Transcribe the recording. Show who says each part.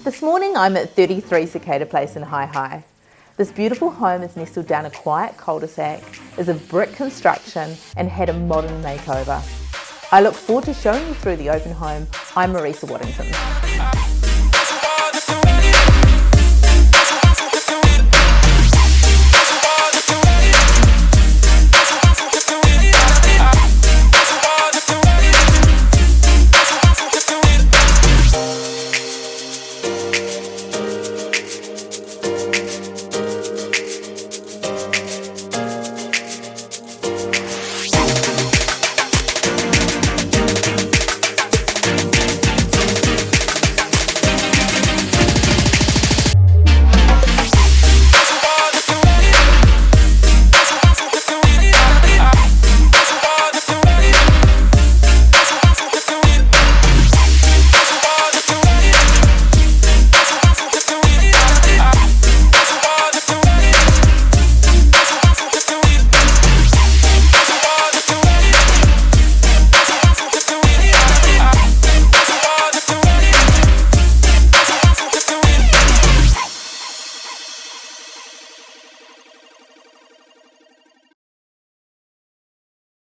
Speaker 1: This morning I'm at 33 Cicada Place in Hi. This beautiful home is nestled down a quiet cul-de-sac, is a brick construction and had a modern makeover. I look forward to showing you through the open home. I'm Marisa Waddington.